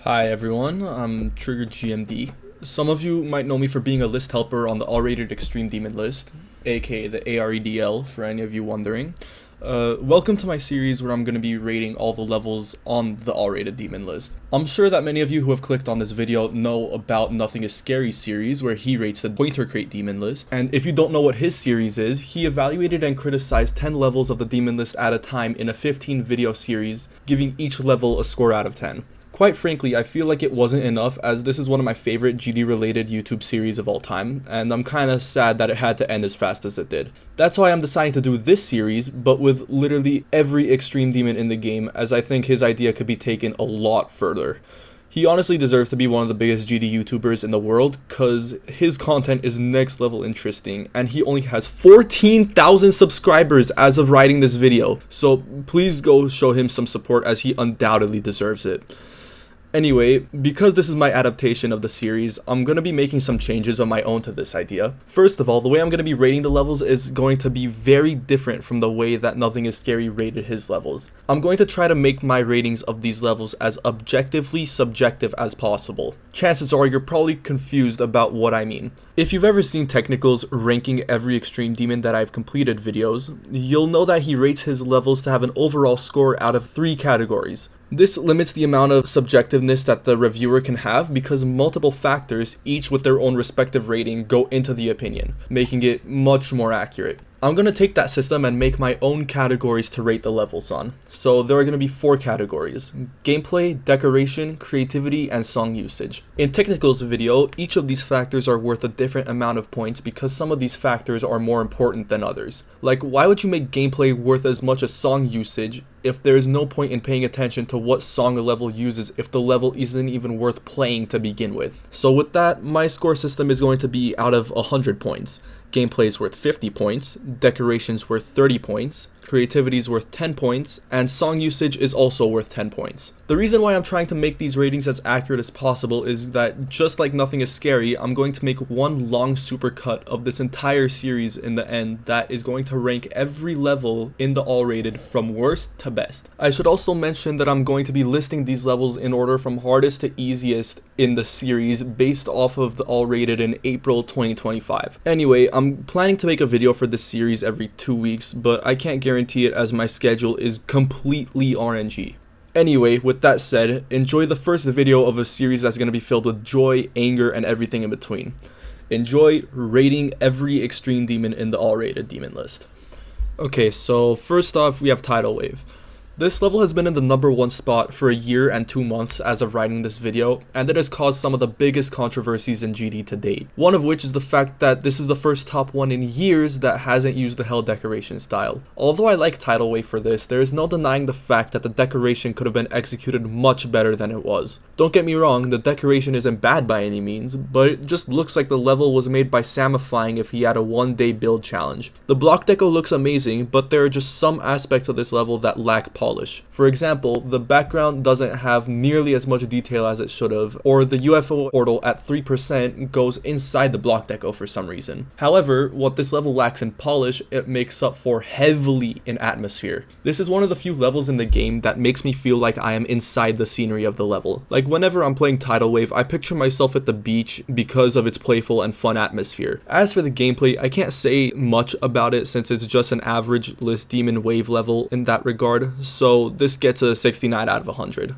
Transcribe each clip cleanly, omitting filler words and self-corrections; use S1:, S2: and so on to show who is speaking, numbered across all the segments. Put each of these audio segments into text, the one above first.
S1: Hi everyone, I'm Trigger GMD. Some of you might know me for being a list helper on the R-rated Extreme Demon list, aka the AREDL for any of you wondering. Welcome to my series where I'm going to be rating all the levels on the R-rated demon list. I'm sure that many of you who have clicked on this video know about Nothing is Scary series where he rates the Pointer Crate demon list, and if you don't know what his series is, he evaluated and criticized 10 levels of the demon list at a time in a 15 video series, giving each level a score out of 10. Quite frankly, I feel like it wasn't enough, as this is one of my favorite GD related YouTube series of all time, and I'm kinda sad that it had to end as fast as it did. That's why I'm deciding to do this series, but with literally every extreme demon in the game, as I think his idea could be taken a lot further. He honestly deserves to be one of the biggest GD YouTubers in the world, cause his content is next level interesting, and he only has 14,000 subscribers as of writing this video, so please go show him some support as he undoubtedly deserves it. Anyway, because this is my adaptation of the series, I'm going to be making some changes of my own to this idea. First of all, the way I'm going to be rating the levels is going to be very different from the way that Nothing is Scary rated his levels. I'm going to try to make my ratings of these levels as objectively subjective as possible. Chances are you're probably confused about what I mean. If you've ever seen Technical's ranking every extreme demon that I've completed videos, you'll know that he rates his levels to have an overall score out of 3 categories. This limits the amount of subjectiveness that the reviewer can have because multiple factors, each with their own respective rating, go into the opinion, making it much more accurate. I'm going to take that system and make my own categories to rate the levels on. So there are going to be 4 categories: gameplay, decoration, creativity, and song usage. In Technical's video, each of these factors are worth a different amount of points because some of these factors are more important than others. Like, why would you make gameplay worth as much as song usage if there is no point in paying attention to what song a level uses if the level isn't even worth playing to begin with? So with that, my score system is going to be out of 100 points. Gameplay is worth 50 points, decoration's worth 30 points, creativity is worth 10 points, and song usage is also worth 10 points. The reason why I'm trying to make these ratings as accurate as possible is that, just like Nothing is Scary, I'm going to make one long supercut of this entire series in the end that is going to rank every level in the all-rated from worst to best. I should also mention that I'm going to be listing these levels in order from hardest to easiest in the series based off of the all-rated in April 2025. Anyway, I'm planning to make a video for this series every 2 weeks, but I can't guarantee it as my schedule is completely RNG. Anyway, with that said, enjoy the first video of a series that's going to be filled with joy, anger, and everything in between. Enjoy rating every extreme demon in the all-rated demon list. Okay, so first off, we have Tidal Wave. This level has been in the number 1 spot for a year and 2 months as of writing this video, and it has caused some of the biggest controversies in GD to date. One of which is the fact that this is the first top 1 in years that hasn't used the Hell decoration style. Although I like Tidal Wave for this, there is no denying the fact that the decoration could have been executed much better than it was. Don't get me wrong, the decoration isn't bad by any means, but it just looks like the level was made by Samifying if he had a 1-day build challenge. The block deco looks amazing, but there are just some aspects of this level that lack polish. For example, the background doesn't have nearly as much detail as it should have, or the UFO portal at 3% goes inside the block deco for some reason. However, what this level lacks in polish, it makes up for heavily in atmosphere. This is one of the few levels in the game that makes me feel like I am inside the scenery of the level. Like whenever I'm playing Tidal Wave, I picture myself at the beach because of its playful and fun atmosphere. As for the gameplay, I can't say much about it since it's just an average list demon wave level in that regard, so this gets a 69 out of 100.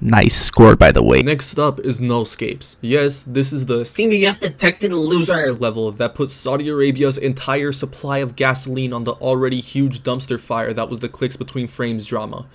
S2: Nice score, by the way.
S1: Next up is Nullscapes. Yes, this is the CBF detected loser level that puts Saudi Arabia's entire supply of gasoline on the already huge dumpster fire that was the Clicks Between Frames drama.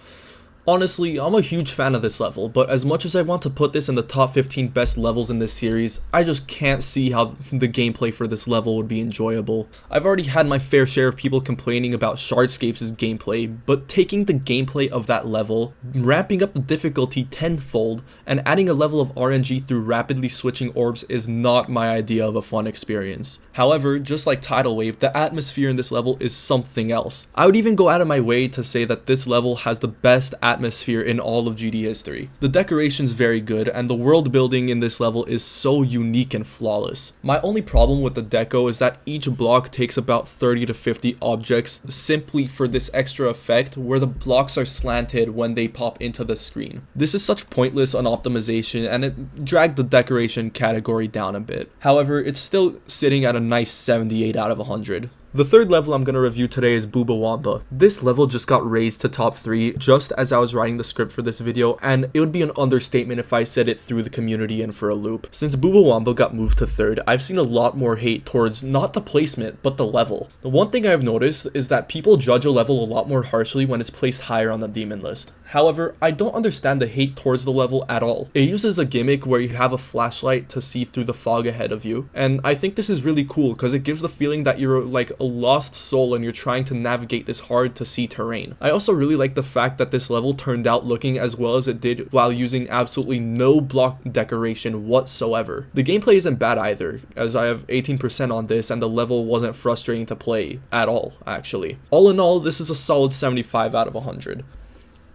S1: Honestly, I'm a huge fan of this level, but as much as I want to put this in the top 15 best levels in this series, I just can't see how the gameplay for this level would be enjoyable. I've already had my fair share of people complaining about Shardscapes' gameplay, but taking the gameplay of that level, ramping up the difficulty tenfold, and adding a level of RNG through rapidly switching orbs is not my idea of a fun experience. However, just like Tidal Wave, the atmosphere in this level is something else. I would even go out of my way to say that this level has the best atmosphere in all of GD history. The decoration's very good, and the world building in this level is so unique and flawless. My only problem with the deco is that each block takes about 30 to 50 objects simply for this extra effect where the blocks are slanted when they pop into the screen. This is such pointless unoptimization, and it dragged the decoration category down a bit. However, it's still sitting at a nice 78 out of 100. The third level I'm going to review today is BOOBAWAMBA. This level just got raised to top 3 just as I was writing the script for this video, and it would be an understatement if I said it threw the community in for a loop. Since BOOBAWAMBA got moved to 3rd, I've seen a lot more hate towards not the placement, but the level. The one thing I've noticed is that people judge a level a lot more harshly when it's placed higher on the demon list. However, I don't understand the hate towards the level at all. It uses a gimmick where you have a flashlight to see through the fog ahead of you, and I think this is really cool because it gives the feeling that you're like a lost soul and you're trying to navigate this hard to see terrain. I also really like the fact that this level turned out looking as well as it did while using absolutely no block decoration whatsoever. The gameplay isn't bad either, as I have 18% on this and the level wasn't frustrating to play at all, actually. All in all, this is a solid 75 out of 100.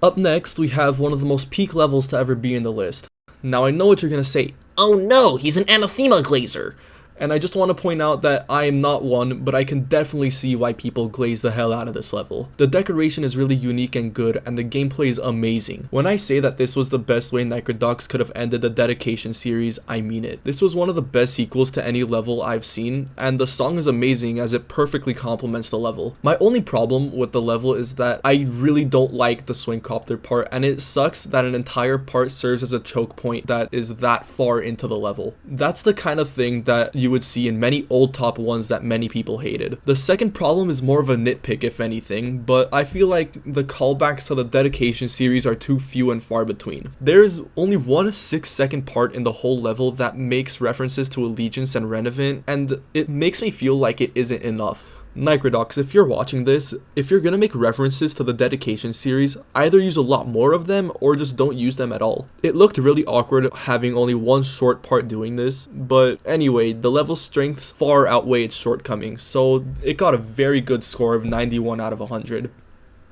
S1: Up next, we have one of the most peak levels to ever be in the list. Now I know what you're gonna say.
S2: Oh no, he's an Anathema glazer.
S1: And I just want to point out that I am not one, but I can definitely see why people glaze the hell out of this level. The decoration is really unique and good, and the gameplay is amazing. When I say that this was the best way Nitrodox could have ended the dedication series, I mean it. This was one of the best sequels to any level I've seen, and the song is amazing as it perfectly complements the level. My only problem with the level is that I really don't like the swing copter part, and it sucks that an entire part serves as a choke point that is that far into the level. That's the kind of thing that you would see in many old top 1s that many people hated. The second problem is more of a nitpick if anything, but I feel like the callbacks to the dedication series are too few and far between. There's only one 6-second part in the whole level that makes references to Allegiance and Renovant, and it makes me feel like it isn't enough. Nitrodox, if you're watching this, if you're gonna make references to the dedication series, either use a lot more of them or just don't use them at all. It looked really awkward having only one short part doing this, but anyway, the level's strengths far outweigh its shortcomings, so it got a very good score of 91 out of 100.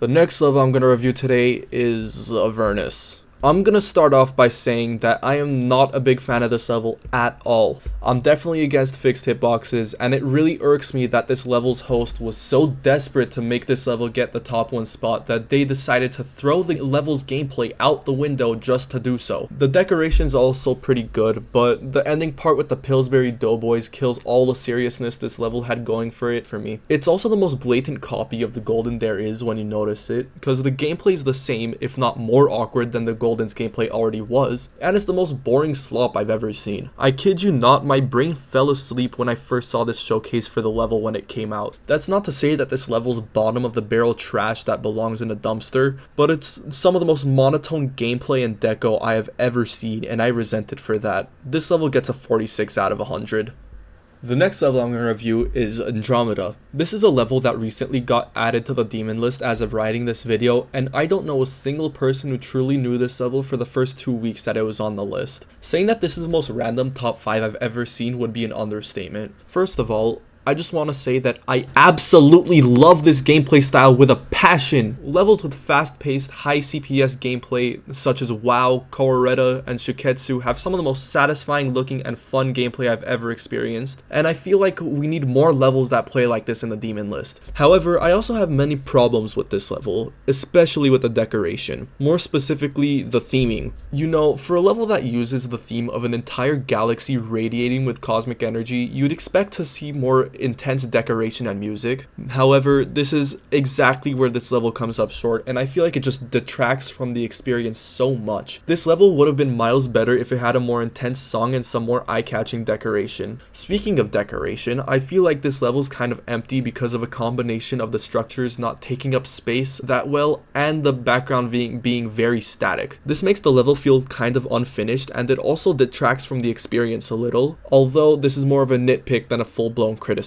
S1: The next level I'm gonna review today is Avernus. I'm gonna start off by saying that I am not a big fan of this level at all. I'm definitely against fixed hitboxes, and it really irks me that this level's host was so desperate to make this level get the top 1 spot that they decided to throw the level's gameplay out the window just to do so. The decoration's also pretty good, but the ending part with the Pillsbury Doughboys kills all the seriousness this level had going for it for me. It's also the most blatant copy of the Golden there is when you notice it, because the gameplay is the same, if not more awkward than the Golden's gameplay already was, and it's the most boring slop I've ever seen. I kid you not, my brain fell asleep when I first saw this showcase for the level when it came out. That's not to say that this level's bottom of the barrel trash that belongs in a dumpster, but it's some of the most monotone gameplay and deco I have ever seen, and I resent it for that. This level gets a 46 out of 100. The next level I'm going to review is Andromeda. This is a level that recently got added to the demon list as of writing this video, and I don't know a single person who truly knew this level for the first 2 weeks that it was on the list. Saying that this is the most random top 5 I've ever seen would be an understatement. First of all, I just want to say that I absolutely love this gameplay style with a passion. Levels with fast-paced, high CPS gameplay such as WoW, Koareta, and Shuketsu have some of the most satisfying looking and fun gameplay I've ever experienced, and I feel like we need more levels that play like this in the demon list. However, I also have many problems with this level, especially with the decoration. More specifically, the theming. You know, for a level that uses the theme of an entire galaxy radiating with cosmic energy, you'd expect to see more intense decoration and music. However, this is exactly where this level comes up short, and I feel like it just detracts from the experience so much. This level would have been miles better if it had a more intense song and some more eye-catching decoration. Speaking of decoration, I feel like this level is kind of empty because of a combination of the structures not taking up space that well and the background being very static. This makes the level feel kind of unfinished, and it also detracts from the experience a little, although this is more of a nitpick than a full-blown criticism.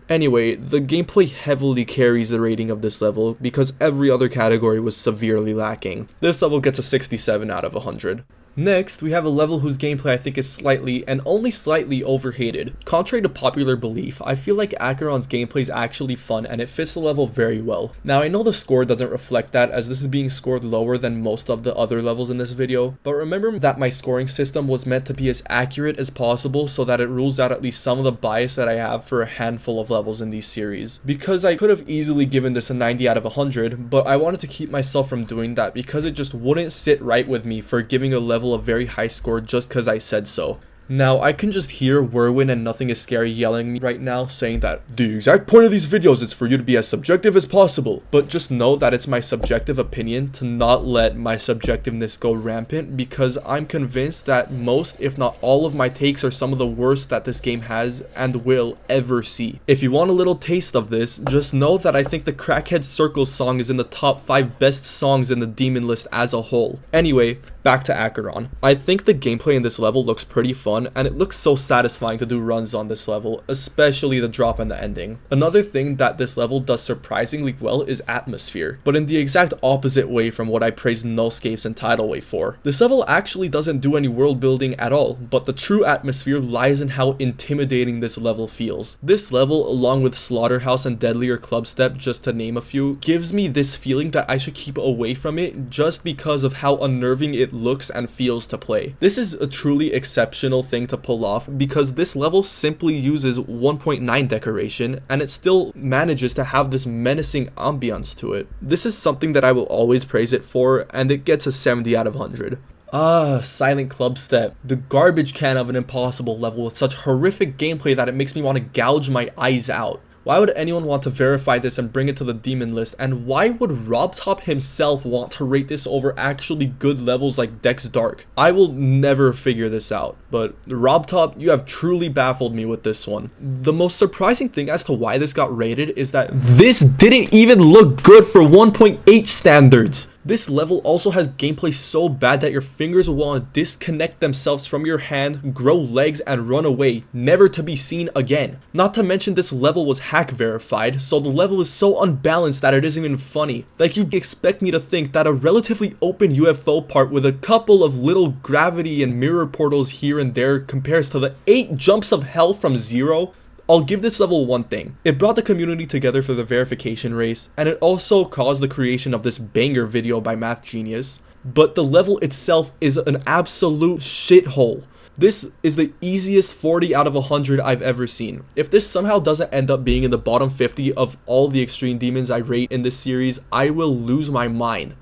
S1: Anyway, the gameplay heavily carries the rating of this level because every other category was severely lacking. This level gets a 67 out of 100. Next, we have a level whose gameplay I think is slightly, and only slightly, overhated. Contrary to popular belief, I feel like Acheron's gameplay is actually fun and it fits the level very well. Now, I know the score doesn't reflect that, as this is being scored lower than most of the other levels in this video, but remember that my scoring system was meant to be as accurate as possible so that it rules out at least some of the bias that I have for a handful of levels in these series. Because I could have easily given this a 90 out of 100, but I wanted to keep myself from doing that because it just wouldn't sit right with me for giving a level a very high score just because I said so. Now, I can just hear Whirlwind and Nothing Is Scary yelling at me right now, saying that the exact point of these videos is for you to be as subjective as possible. But just know that it's my subjective opinion to not let my subjectiveness go rampant, because I'm convinced that most, if not all, of my takes are some of the worst that this game has and will ever see. If you want a little taste of this, just know that I think the Crackhead Circles song is in the top 5 best songs in the demon list as a whole. Anyway, back to Acheron. I think the gameplay in this level looks pretty fun, and it looks so satisfying to do runs on this level, especially the drop and the ending. Another thing that this level does surprisingly well is atmosphere, but in the exact opposite way from what I praised Nullscapes and Tidal Wave for. This level actually doesn't do any world building at all, but the true atmosphere lies in how intimidating this level feels. This level, along with Slaughterhouse and Deadlier Clubstep, just to name a few, gives me this feeling that I should keep away from it just because of how unnerving it looks and feels to play. This is a truly exceptional thing to pull off, because this level simply uses 1.9 decoration and it still manages to have this menacing ambiance to it. This is something that I will always praise it for, and it gets a 70 out of 100. Silent Clubstep, the garbage can of an impossible level with such horrific gameplay that it makes me want to gouge my eyes out. Why would anyone want to verify this and bring it to the demon list, and why would RobTop himself want to rate this over actually good levels like Dex Dark? I will never figure this out, but RobTop, you have truly baffled me with this one. The most surprising thing as to why this got rated is that this didn't even look good for 1.8 standards. This level also has gameplay so bad that your fingers will want to disconnect themselves from your hand, grow legs, and run away, never to be seen again. Not to mention this level was hack verified, so the level is so unbalanced that it isn't even funny. Like, you'd expect me to think that a relatively open UFO part with a couple of little gravity and mirror portals here and there compares to the 8 jumps of hell from zero. I'll give this level one thing. It brought the community together for the verification race, and it also caused the creation of this banger video by Math Genius. But the level itself is an absolute shithole. This is the easiest 40 out of 100 I've ever seen. If this somehow doesn't end up being in the bottom 50 of all the extreme demons I rate in this series, I will lose my mind.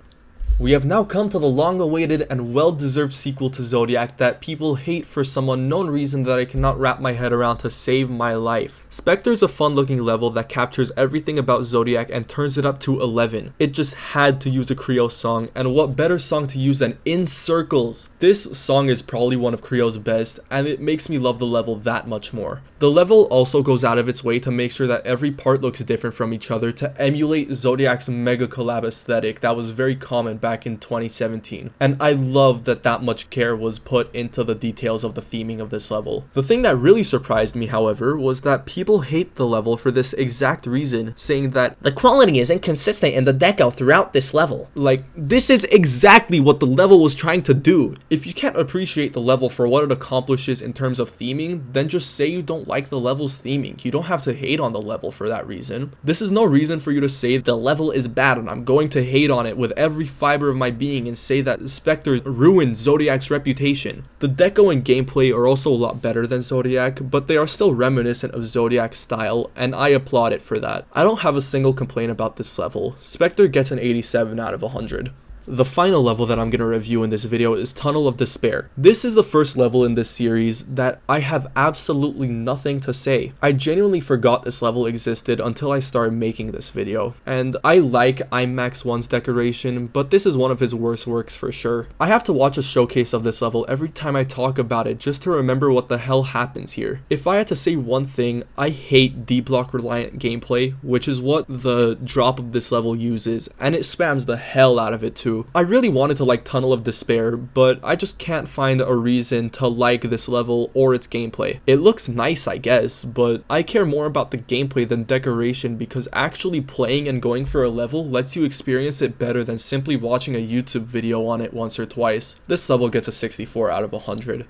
S1: We have now come to the long-awaited and well-deserved sequel to Zodiac that people hate for some unknown reason that I cannot wrap my head around to save my life. Spectre is a fun-looking level that captures everything about Zodiac and turns it up to 11. It just had to use a Creo song, and what better song to use than In Circles? This song is probably one of Creo's best, and it makes me love the level that much more. The level also goes out of its way to make sure that every part looks different from each other to emulate Zodiac's mega collab aesthetic that was very common back in 2017, and I love that that much care was put into the details of the theming of this level. The thing that really surprised me, however, was that people hate the level for this exact reason, saying that
S2: the quality is inconsistent in the deco throughout this level.
S1: Like, this is exactly what the level was trying to do. If you can't appreciate the level for what it accomplishes in terms of theming, then just say you don't like the level's theming. You don't have to hate on the level for that reason. This is no reason for you to say the level is bad and I'm going to hate on it with every fiber of my being and say that Spectre ruined Zodiac's reputation. The deco and gameplay are also a lot better than Zodiac, but they are still reminiscent of Zodiac's style, and I applaud it for that. I don't have a single complaint about this level. Spectre gets an 87 out of 100. The final level that I'm going to review in this video is Tunnel of Despair. This is the first level in this series that I have absolutely nothing to say. I genuinely forgot this level existed until I started making this video, and I like IMAX 1's decoration, but this is one of his worst works for sure. I have to watch a showcase of this level every time I talk about it just to remember what the hell happens here. If I had to say one thing, I hate D-block reliant gameplay, which is what the drop of this level uses, and it spams the hell out of it too. to. I really wanted to like Tunnel of Despair, but I just can't find a reason to like this level or its gameplay. It looks nice, I guess, but I care more about the gameplay than decoration because actually playing and going for a level lets you experience it better than simply watching a YouTube video on it once or twice. This level gets a 64 out of 100.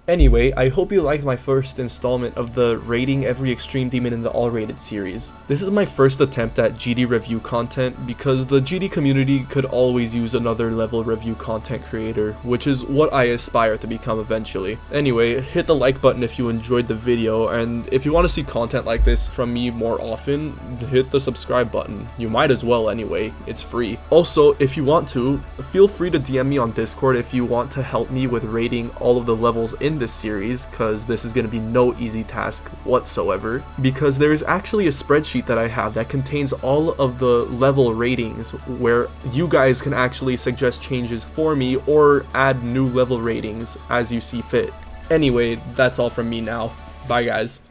S1: Anyway, I hope you liked my first installment of the Rating Every Extreme Demon in the All-Rated series. This is my first attempt at GD review content because the GD community could always use another level review content creator, which is what I aspire to become eventually. Anyway, hit the like button if you enjoyed the video, and if you want to see content like this from me more often, hit the subscribe button. You might as well anyway, it's free. Also, if you want to, feel free to DM me on Discord if you want to help me with rating all of the levels in this series, because this is going to be no easy task whatsoever, because there is actually a spreadsheet that I have that contains all of the level ratings where you guys can actually suggest changes for me or add new level ratings as you see fit. Anyway, that's all from me now. Bye guys.